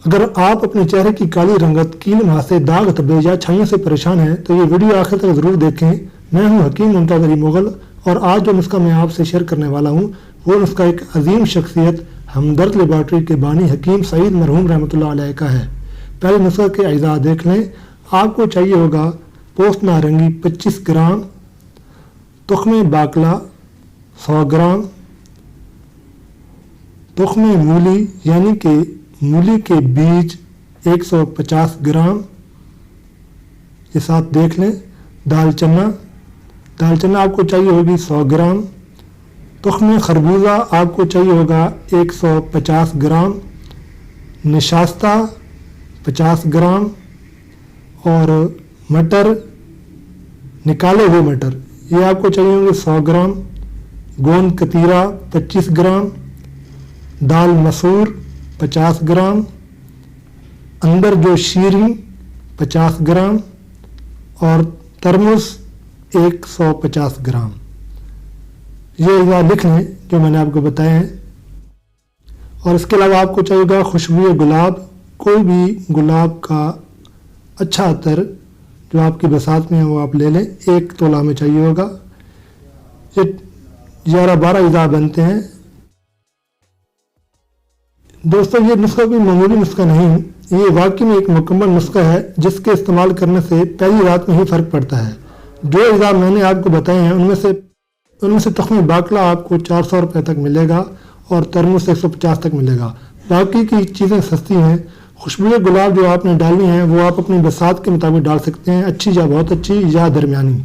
اگر آپ اپنے چہرے کی کالی رنگت، کیل مہاسے، داغ دھبے یا چھائیوں سے پریشان ہیں تو یہ ویڈیو آخر تک ضرور دیکھیں۔ میں ہوں حکیم ممتاز علی مغل، اور آج جو نسخہ میں آپ سے شیئر کرنے والا ہوں وہ نسخہ ایک عظیم شخصیت ہمدرد لیبارٹری کے بانی حکیم سعید مرحوم رحمۃ اللہ علیہ کا ہے۔ پہلے نسخہ کے اجزاء دیکھ لیں۔ آپ کو چاہیے ہوگا پوست نارنگی 25 گرام، تخم باقلا 100 گرام، تخم مولی یعنی کہ مولی کے بیج 150 گرام، یہ ساتھ دیکھ لیں۔ دال چنا آپ کو چاہیے ہوگی 100 گرام، تخم خربوزہ آپ کو چاہیے ہوگا 150 گرام، نشاستہ 50 گرام، اور مٹر، نکالے ہوئے مٹر یہ آپ کو چاہیے ہوں گے 100 گرام، گوند کتیرا 25 گرام، دال مسور 50 گرام، اندر جو شیریں 50 گرام، اور ترمس 150 گرام۔ یہ اجزاء لکھ لیں جو میں نے آپ کو بتائے ہیں۔ اور اس کے علاوہ آپ کو چاہیے گا خوشبو گلاب، کوئی بھی گلاب کا اچھا عطر جو آپ کی بساط میں ہے وہ آپ لے لیں، 1 تولہ میں چاہیے ہوگا۔ یہ 11-12 اجزاء بنتے ہیں۔ دوستو یہ نسخہ کوئی معمولی نسخہ نہیں، یہ واقعی میں ایک مکمل نسخہ ہے جس کے استعمال کرنے سے پہلی رات میں ہی فرق پڑتا ہے۔ جو اجزاء میں نے آپ کو بتائے ہیں ان میں سے تخم باقلا آپ کو 400 روپے تک ملے گا اور ترمس 150 تک ملے گا۔ باقی کی چیزیں سستی ہیں۔ خوشبو گلاب جو آپ نے ڈالنی ہے وہ آپ اپنی بساط کے مطابق ڈال سکتے ہیں، اچھی یا بہت اچھی یا درمیانی۔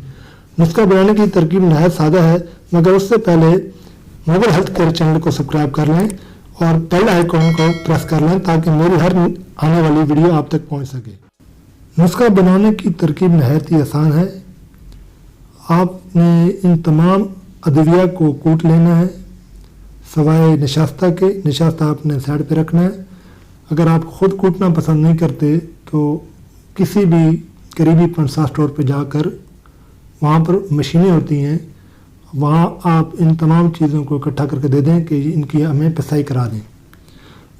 نسخہ بنانے کی ترکیب نہایت سادہ ہے، مگر اس سے پہلے مغل ہیلتھ کیئر چینل کو سبسکرائب کر لیں اور بیل آئیکن کو پریس کر لیں تاکہ میری ہر آنے والی ویڈیو آپ تک پہنچ سکے۔ نسخہ بنانے کی ترکیب نہایت ہی آسان ہے۔ آپ نے ان تمام ادویہ کو کوٹ لینا ہے سوائے نشاستہ کے۔ نشاستہ آپ نے سائڈ پہ رکھنا ہے۔ اگر آپ خود کوٹنا پسند نہیں کرتے تو کسی بھی قریبی پنسا اسٹور پہ جا کر وہاں پر مشینیں ہوتی ہیں، وہاں آپ ان تمام چیزوں کو اکٹھا کر کے دے دیں کہ ان کی ہمیں پسائی کرا دیں،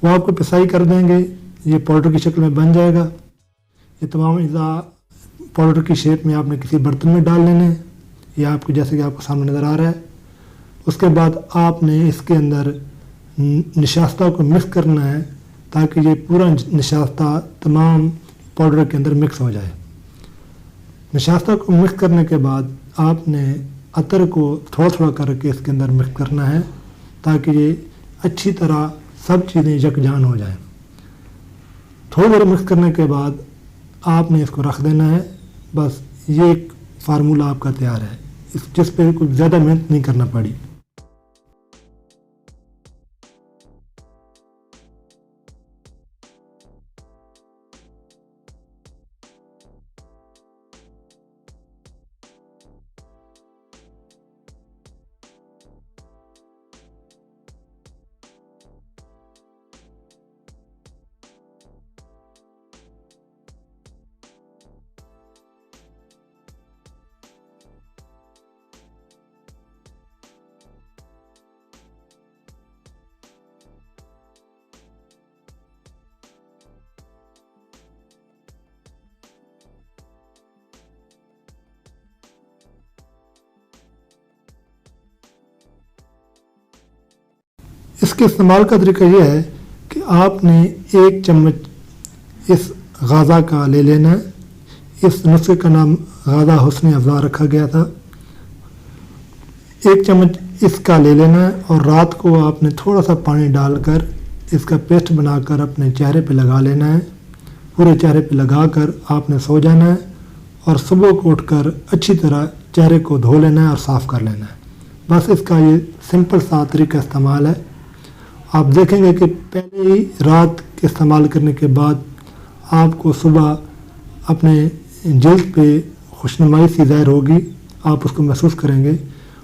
وہ آپ کو پسائی کر دیں گے، یہ پاؤڈر کی شکل میں بن جائے گا۔ یہ تمام اجزاء پاؤڈر کی شیپ میں آپ نے کسی برتن میں ڈال لینے ہیں، یہ آپ کو جیسے کہ آپ کو سامنے نظر آ رہا ہے۔ اس کے بعد آپ نے اس کے اندر نشاستہ کو مکس کرنا ہے تاکہ یہ پورا نشاستہ تمام پاؤڈر کے اندر مکس ہو جائے۔ نشاستہ کو مکس کرنے کے بعد آپ نے عطر کو تھوڑا تھوڑا کر کے اس کے اندر مکس کرنا ہے تاکہ یہ اچھی طرح سب چیزیں یکجان ہو جائیں۔ تھوڑا دیر مکس کرنے کے بعد آپ نے اس کو رکھ دینا ہے۔ بس یہ ایک فارمولہ آپ کا تیار ہے، جس پہ کچھ زیادہ محنت نہیں کرنا پڑی۔ اس کے استعمال کا طریقہ یہ ہے کہ آپ نے 1 چمچ اس غازہ کا لے لینا ہے۔ اس نسخے کا نام غازہ حسن افزا رکھا گیا تھا۔ 1 چمچ اس کا لے لینا ہے اور رات کو آپ نے تھوڑا سا پانی ڈال کر اس کا پیسٹ بنا کر اپنے چہرے پہ لگا لینا ہے۔ پورے چہرے پہ لگا کر آپ نے سو جانا ہے اور صبح کو اٹھ کر اچھی طرح چہرے کو دھو لینا ہے اور صاف کر لینا ہے۔ بس اس کا یہ سمپل سا طریقہ استعمال ہے۔ آپ دیکھیں گے کہ پہلے ہی رات کے استعمال کرنے کے بعد آپ کو صبح اپنے جلد پہ خوشنمائی سی ظاہر ہوگی، آپ اس کو محسوس کریں گے۔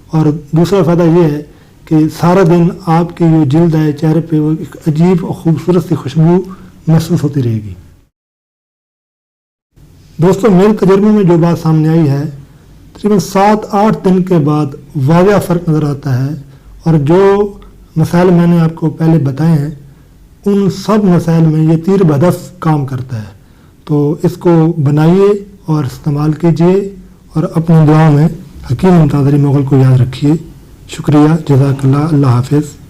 اور دوسرا فائدہ یہ ہے کہ سارا دن آپ کی جو جلد ہے چہرے پہ وہ ایک عجیب اور خوبصورت سی خوشبو محسوس ہوتی رہے گی۔ دوستوں میرے تجربے میں جو بات سامنے آئی ہے، تقریباً 7-8 دن کے بعد واضح فرق نظر آتا ہے، اور جو مسائل میں نے آپ کو پہلے بتائے ہیں ان سب مسائل میں یہ تیر بہدف کام کرتا ہے. تو اس کو بنائیے اور استعمال کیجیے اور اپنی دعاؤں میں حکیم ممتاز علی مغل کو یاد رکھیے. شکریہ. جزاک اللہ. اللہ حافظ.